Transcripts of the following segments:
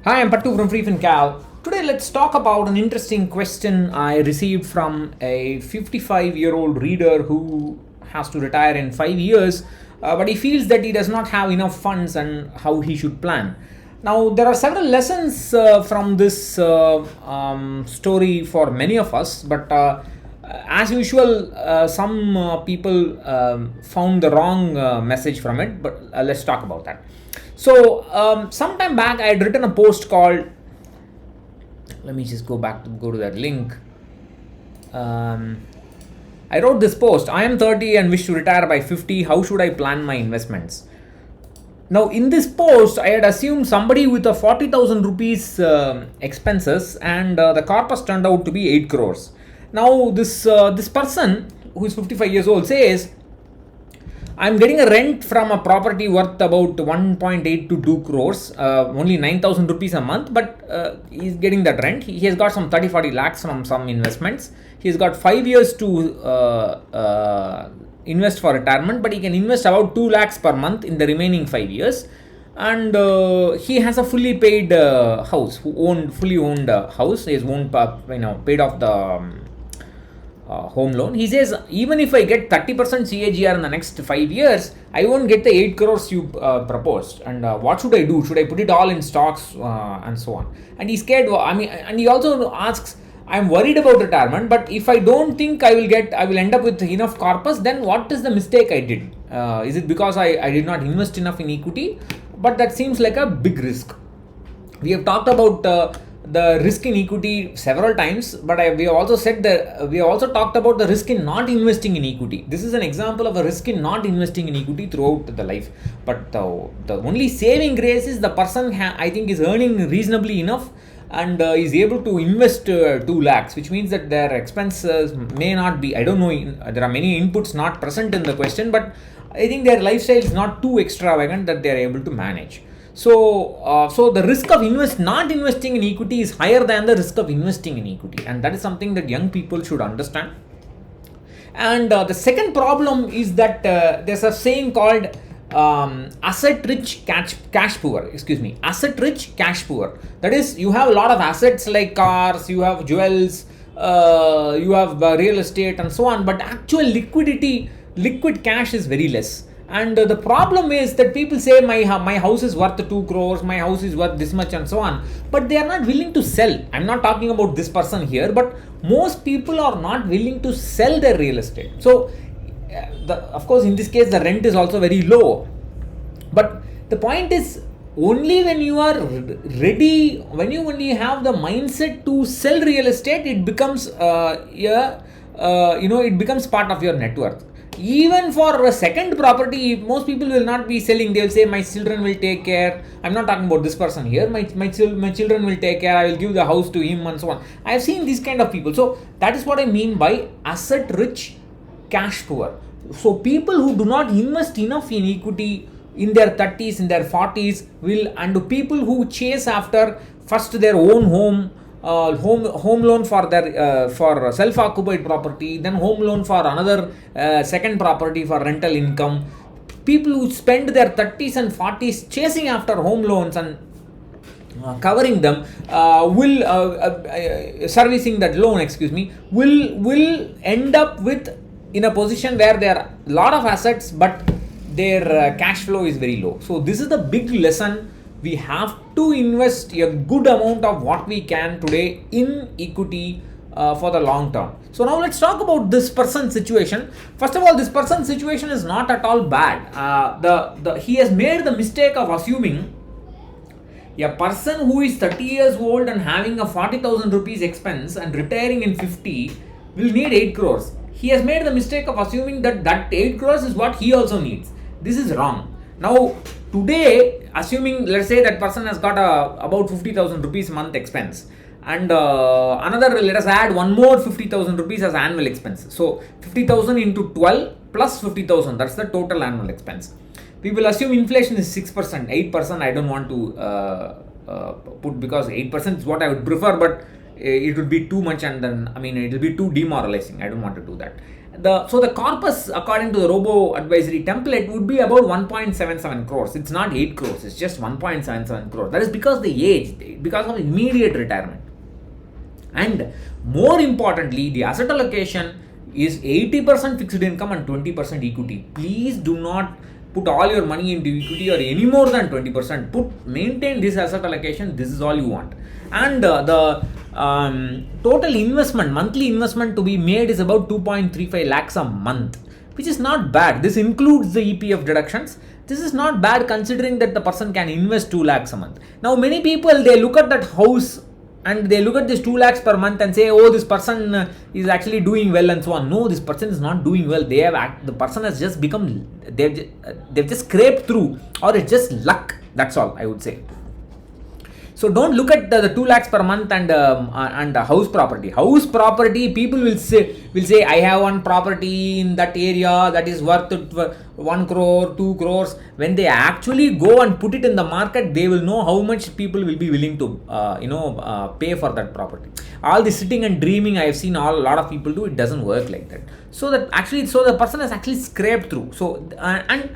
Hi, I'm Pattu from FreeFinCal. Today, let's talk about an interesting question I received from a 55-year-old reader who has to retire in 5 years, but he feels that he does not have enough funds and how he should plan. Now, there are several lessons from this story for many of us, but as usual, some people found the wrong message from it, but let's talk about that. So, some time back, I had written a post called. Let me just go to that link. I wrote this post. I am 30 and wish to retire by 50. How should I plan my investments? Now, in this post, I had assumed somebody with a 40,000 rupees expenses, and the corpus turned out to be 8 crores. Now, this person who is 55 years old says, I'm getting a rent from a property worth about 1.8 to 2 crores, only 9,000 rupees a month, but he's getting that rent. He has got some 30-40 lakhs from some investments. He's got 5 years to invest for retirement, but he can invest about 2 lakhs per month in the remaining 5 years. And he has a fully paid house, fully owned house. He has paid off the home loan. He says, even if I get 30% CAGR in the next 5 years, I won't get the 8 crores you proposed. And what should I do? Should I put it all in stocks and so on? And he's scared. And he also asks, I'm worried about retirement, but if I don't think I will end up with enough corpus, then what is the mistake I did? Is it because I did not invest enough in equity? But that seems like a big risk. We have talked about the risk in equity several times, but we have also talked about the risk in not investing in equity. This is an example of a risk in not investing in equity throughout the life. But the only saving grace is the person I think is earning reasonably enough and is able to invest 2 lakhs, which means that their expenses may not be, I don't know, there are many inputs not present in the question, but I think their lifestyle is not too extravagant that they are able to manage. So the risk of not investing in equity is higher than the risk of investing in equity, and that is something that young people should understand. And the second problem is that there's a saying called asset rich cash poor. Asset rich cash poor. That is, you have a lot of assets like cars, you have jewels, you have real estate and so on, but actual liquid cash is very less. And the problem is that people say my house is worth 2 crores, my house is worth this much and so on, but they are not willing to sell. I'm not talking about this person here, but most people are not willing to sell their real estate. So of course in this case the rent is also very low, but the point is only when you are ready, when you have the mindset to sell real estate, it becomes it becomes part of your net worth. Even for a second property, most people will not be selling. They will say, my children will take care. I'm not talking about this person here. My children will take care. I will give the house to him and so on. I have seen these kind of people. So that is what I mean by asset rich, cash poor. So people who do not invest enough in equity in their 30s, in their 40s and people who chase after first their own home, home loan for their for self-occupied property, then home loan for another second property for rental income. People who spend their 30s and 40s chasing after home loans and covering them servicing that loan, will end up with in a position where there are a lot of assets, but their cash flow is very low. So this is the big lesson. We have to invest a good amount of what we can today in equity for the long term. So now let's talk about this person's situation. First of all, this person's situation is not at all bad. He has made the mistake of assuming a person who is 30 years old and having a 40,000 rupees expense and retiring in 50 will need 8 crores. He has made the mistake of assuming that 8 crores is what he also needs. This is wrong. Now, today, assuming, let's say that person has got about 50,000 rupees month expense, and let us add one more 50,000 rupees as annual expense. So 50,000 into 12 plus 50,000, that's the total annual expense. We will assume inflation is 6%, 8% I don't want to put, because 8% is what I would prefer, but it would be too much, and then it will be too demoralizing. I don't want to do that. the corpus according to the robo advisory template would be about 1.77 crores. It's not 8 crores, it's just 1.77 crores. That is because the age, because of immediate retirement. And more importantly, the asset allocation is 80% fixed income and 20% equity. Please do not put all your money into equity or any more than 20%. Maintain this asset allocation. This is all you want. And the total investment, monthly investment to be made is about 2.35 lakhs a month, which is not bad. This includes the EPF deductions. This is not bad considering that the person can invest 2 lakhs a month. Now, many people, they look at that house and they look at this 2 lakhs per month and say, oh, this person is actually doing well and so on. No, this person is not doing well. The person has just become, they've just scraped through, or it's just luck. That's all I would say. So don't look at the 2 lakhs per month and house property. House property, people will say I have one property in that area that is worth 1 crore, 2 crores. When they actually go and put it in the market, they will know how much people will be willing to pay for that property. All the sitting and dreaming I have seen a lot of people do, it doesn't work like that. So the person has actually scraped through. So and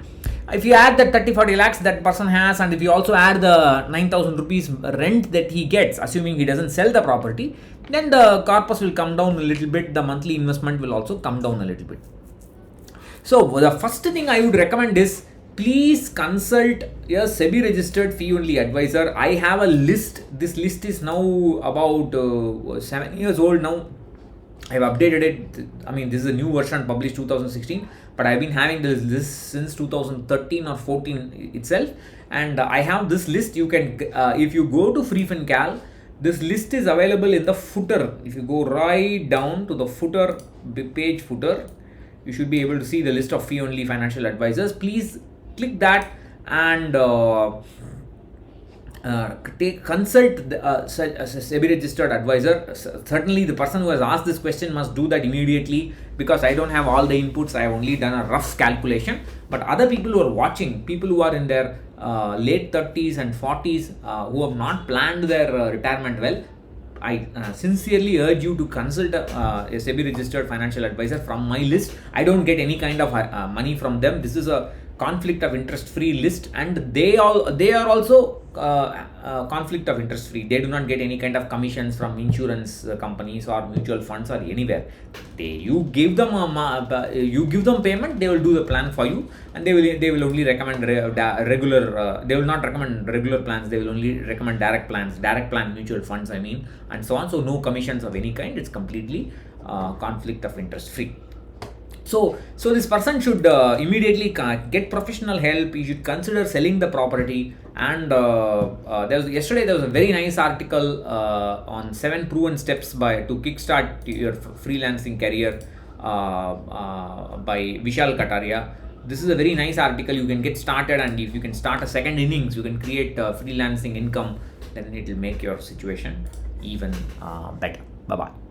if you add that 30-40 lakhs that person has, and if you also add the 9,000 rupees rent that he gets, assuming he doesn't sell the property, then the corpus will come down a little bit. The monthly investment will also come down a little bit. So the first thing I would recommend is, please consult a SEBI registered fee only advisor. I have a list. This list is now about 7 years old now. I have updated it. I mean, this is a new version published 2016, but I've been having this list since 2013 or 14 itself. And I have this list. You can, if you go to FreeFinCal, this list is available in the footer. If you go right down to the footer, page footer, you should be able to see the list of fee only financial advisors. Please click that and consult the SEBI registered advisor. Certainly the person who has asked this question must do that immediately, because I don't have all the inputs. I have only done a rough calculation, but other people who are watching, people who are in their late 30s and 40s, who have not planned their retirement well, I sincerely urge you to consult a SEBI registered financial advisor from my list. I don't get any kind of money from them. This is a conflict of interest free list, and they are also conflict of interest free. They do not get any kind of commissions from insurance companies or mutual funds or anywhere. You give them payment, they will do the plan for you, and they will only recommend regular. They will not recommend regular plans. They will only recommend direct plan mutual funds, I mean, and so on. So no commissions of any kind. It's completely conflict of interest free. So this person should immediately get professional help. You should consider selling the property. And yesterday there was a very nice article on 7 proven steps to kickstart your freelancing career by Vishal Kataria. This is a very nice article. You can get started, and if you can start a second innings, you can create freelancing income, then it will make your situation even better. Bye-bye.